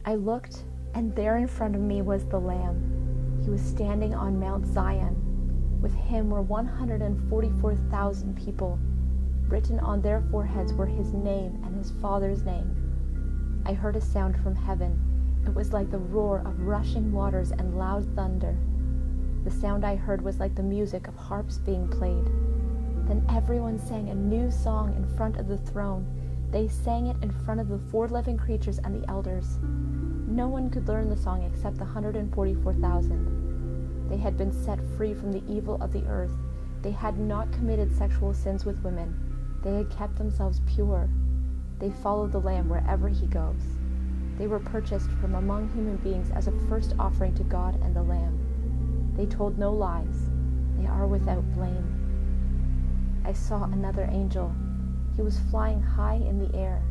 I looked, and there in front of me was the Lamb. He was standing on Mount Zion. With him were 144,000 people. Written on their foreheads were his name and his Father's name. I heard a sound from heaven. It was like the roar of rushing waters and loud thunder. The sound I heard was like the music of harps being played. Then everyone sang a new song in front of the throne. They sang it in front of the 4 living creatures and the elders. No one could learn the song except the 144,000. They had been set free from the evil of the earth. They had not committed sexual sins with women. They had kept themselves pure. They followed the Lamb wherever he goes. They were purchased from among human beings as a first offering to God and the Lamb. They told no lies. They are without blame. I saw another angel. He was flying high in the air.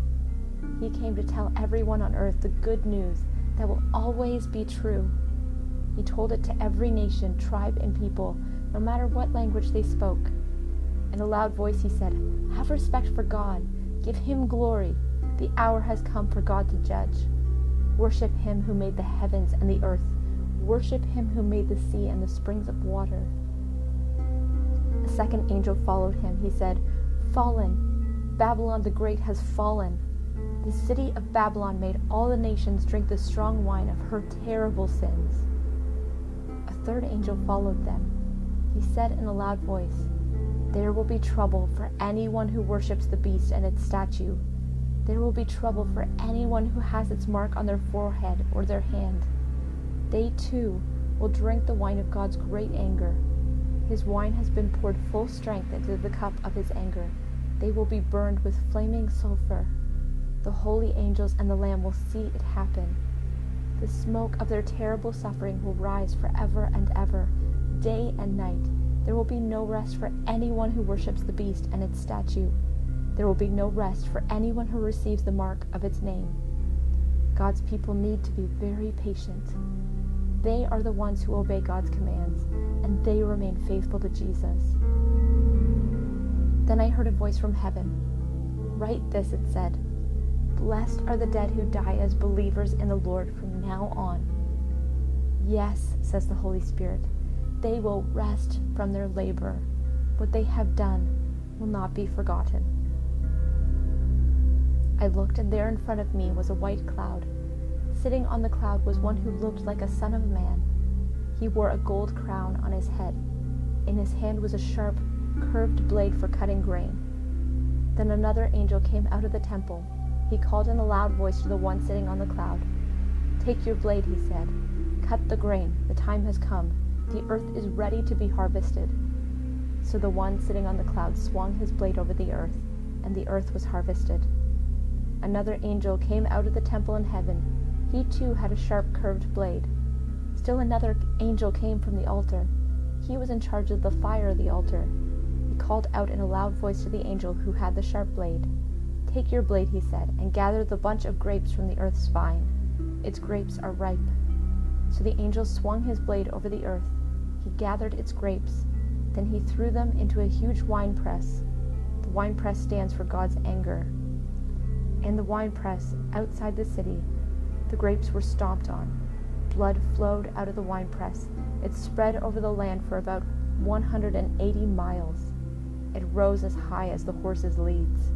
He came to tell everyone on earth the good news that will always be true. He told it to every nation, tribe, and people, no matter what language they spoke. In a loud voice he said, "Have respect for God. Give him glory. The hour has come for God to judge. Worship him who made the heavens and the earth. Worship him who made the sea and the springs of water." A second angel followed him. He said, "Fallen! Babylon the Great has fallen. The city of Babylon made all the nations drink the strong wine of her terrible sins." A third angel followed them. He said in a loud voice, "There will be trouble for anyone who worships the beast and its statue. There will be trouble for anyone who has its mark on their forehead or their hand. They too will drink the wine of God's great anger. His wine has been poured full strength into the cup of his anger. They will be burned with flaming sulfur. The holy angels and the Lamb will see it happen. The smoke of their terrible suffering will rise forever and ever, day and night. There will be no rest for anyone who worships the beast and its statue. There will be no rest for anyone who receives the mark of its name. God's people need to be very patient. They are the ones who obey God's commands, and they remain faithful to Jesus. Then I heard a voice from heaven. "Write this," it said. "Blessed are the dead who die as believers in the Lord from now on." Yes, says the Holy Spirit, they will rest from their labor. What they have done will not be forgotten. I looked, and there in front of me was a white cloud. Sitting on the cloud was one who looked like a son of man. He wore a gold crown on his head. In his hand was a sharp, curved blade for cutting grain. Then another angel came out of the temple. He called in a loud voice to the one sitting on the cloud. "Take your blade," he said. "Cut the grain. The time has come. The earth is ready to be harvested." So the one sitting on the cloud swung his blade over the earth, and the earth was harvested. Another angel came out of the temple in heaven. He too had a sharp, curved blade. Still another angel came from the altar. He was in charge of the fire of the altar. He called out in a loud voice to the angel who had the sharp blade. "Take your blade," he said, "and gather the bunch of grapes from the earth's vine. Its grapes are ripe." So the angel swung his blade over the earth. He gathered its grapes. Then he threw them into a huge winepress. The winepress stands for God's anger. In the winepress, outside the city, the grapes were stomped on. Blood flowed out of the winepress. It spread over the land for about 180 miles. It rose as high as the horses' leads.